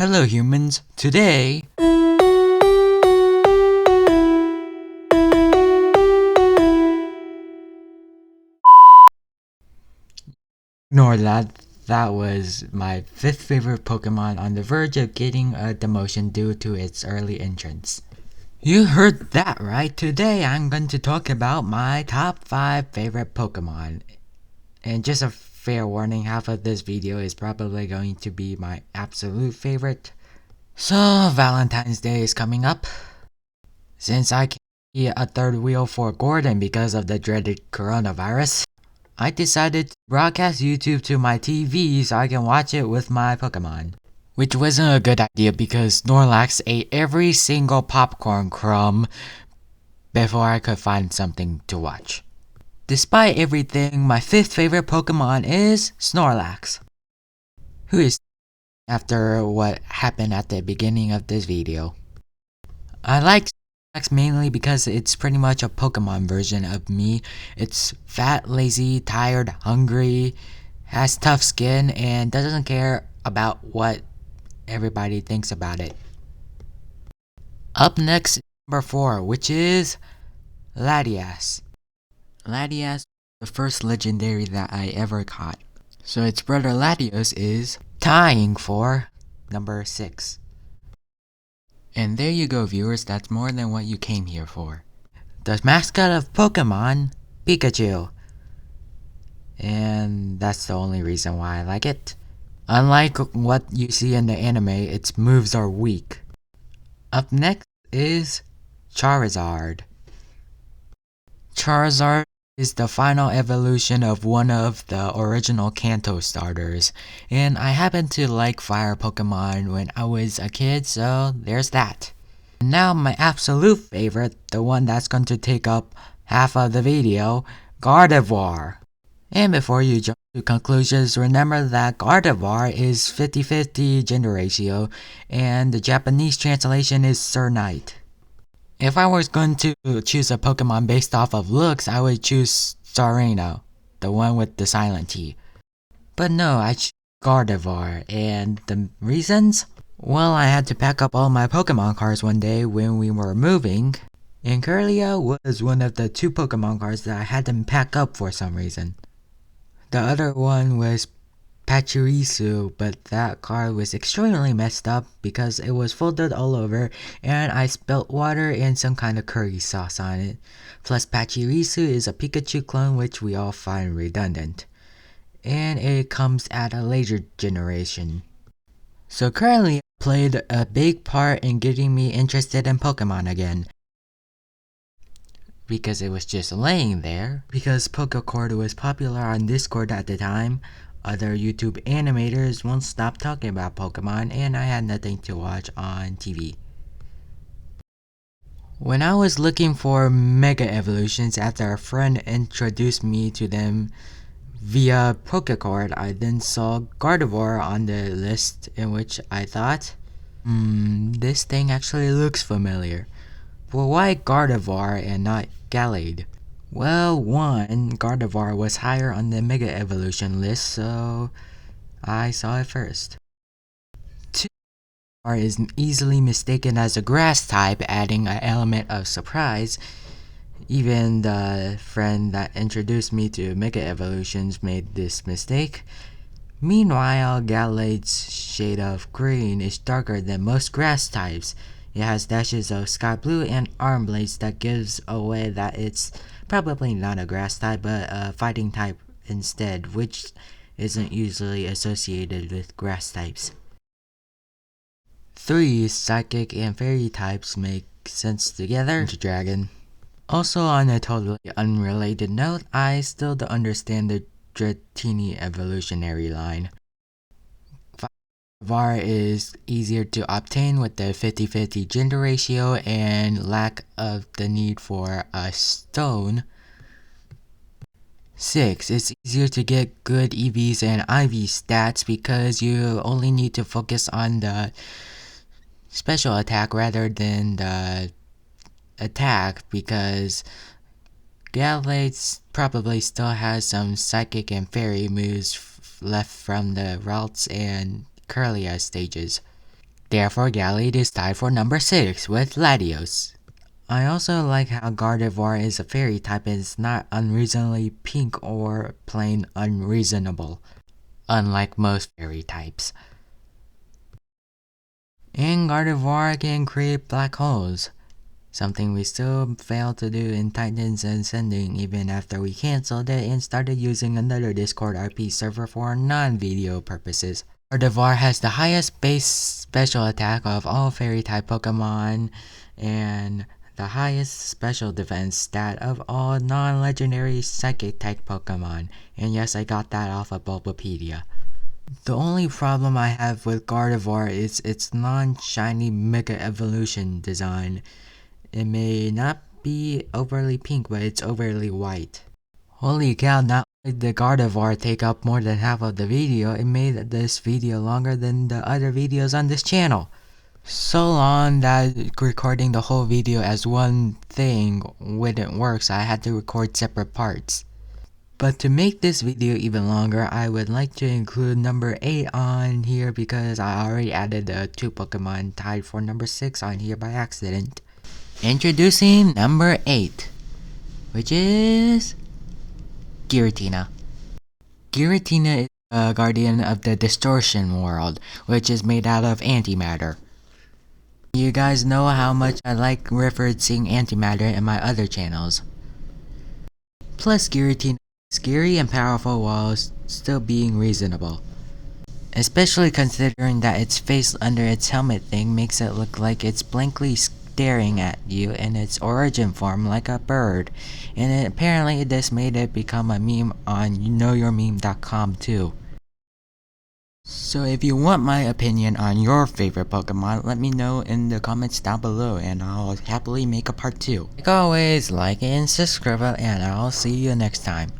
Hello humans, today ignore that was my 5th favorite Pokemon on the verge of getting a demotion due to its early entrance. You heard that right, today I'm going to talk about my top 5 favorite Pokemon. And just a fair warning, half of this video is probably going to be my absolute favorite. So Valentine's Day is coming up. Since I can't be a third wheel for Gordon because of the dreaded coronavirus, I decided to broadcast YouTube to my TV so I can watch it with my Pokemon. Which wasn't a good idea because Snorlax ate every single popcorn crumb before I could find something to watch. Despite everything, my 5th favorite Pokemon is Snorlax, who is after what happened at the beginning of this video. I like Snorlax mainly because it's pretty much a Pokemon version of me. It's fat, lazy, tired, hungry, has tough skin, and doesn't care about what everybody thinks about it. Up next is number 4, which is Latias. Latias, the first legendary that I ever caught. So its brother Latios is tying for number 6. And there you go viewers, that's more than what you came here for. The mascot of Pokemon, Pikachu. And that's the only reason why I like it. Unlike what you see in the anime, its moves are weak. Up next is Charizard. Charizard is the final evolution of one of the original Kanto starters, and I happen to like fire Pokemon when I was a kid, so there's that. And now my absolute favorite, the one that's going to take up half of the video, Gardevoir. And before you jump to conclusions, remember that Gardevoir is 50-50 gender ratio, and the Japanese translation is Sir Knight. If I was going to choose a Pokemon based off of looks, I would choose Starino, the one with the silent T. But no, I chose Gardevoir, and the reasons? Well, I had to pack up all my Pokemon cards one day when we were moving, and Kirlia was one of the 2 Pokemon cards that I had to pack up for some reason. The other one was Pachirisu, but that card was extremely messed up because it was folded all over and I spilt water and some kind of curry sauce on it. Plus Pachirisu is a Pikachu clone which we all find redundant. And it comes at a later generation. So currently played a big part in getting me interested in Pokemon again. Because it was just laying there. Because Pokecord was popular on Discord at the time. Other YouTube animators won't stop talking about Pokemon and I had nothing to watch on TV. When I was looking for Mega Evolutions after a friend introduced me to them via Pokecord, I then saw Gardevoir on the list, in which I thought, this thing actually looks familiar. But why Gardevoir and not Gallade? Well, 1, Gardevoir was higher on the Mega Evolution list, so I saw it first. 2, Gardevoir is easily mistaken as a grass type, adding an element of surprise. Even the friend that introduced me to Mega Evolutions made this mistake. Meanwhile, Gallade's shade of green is darker than most grass types. It has dashes of sky blue and arm blades that gives away that it's probably not a grass type but a fighting type instead, which isn't usually associated with grass types. 3, psychic and fairy types make sense together to Dragon. Also on a totally unrelated note, I still don't understand the Dratini evolutionary line. Var is easier to obtain with the 50-50 gender ratio and lack of the need for a stone. 6, it's easier to get good EVs and IV stats because you only need to focus on the special attack rather than the attack, because Gallade probably still has some psychic and fairy moves left from the routes and Kirlia stages. Therefore, Gallade is tied for number 6 with Latios. I also like how Gardevoir is a fairy type and is not unreasonably pink or plain unreasonable, unlike most fairy types. And Gardevoir can create black holes, something we still fail to do in Titans Ascending even after we cancelled it and started using another Discord RP server for non-video purposes. Gardevoir has the highest base special attack of all fairy type Pokemon and the highest special defense stat of all non-legendary psychic type Pokemon, and yes, I got that off of Bulbapedia. The only problem I have with Gardevoir is its non-shiny Mega Evolution design. It may not be overly pink, but it's overly white. Holy cow, not only did Gardevoir take up more than half of the video, it made this video longer than the other videos on this channel. So long that recording the whole video as one thing wouldn't work, so I had to record separate parts. But to make this video even longer, I would like to include number 8 on here because I already added the 2 Pokemon tied for number 6 on here by accident. Introducing number 8, which is Giratina. Giratina is a guardian of the distortion world, which is made out of antimatter. You guys know how much I like referencing antimatter in my other channels. Plus, Giratina is scary and powerful while still being reasonable. Especially considering that its face under its helmet thing makes it look like it's blankly staring at you in its origin form like a bird. And apparently this made it become a meme on knowyourmeme.com too. So if you want my opinion on your favorite Pokemon, let me know in the comments down below and I'll happily make a part 2. Like always, like and subscribe and I'll see you next time.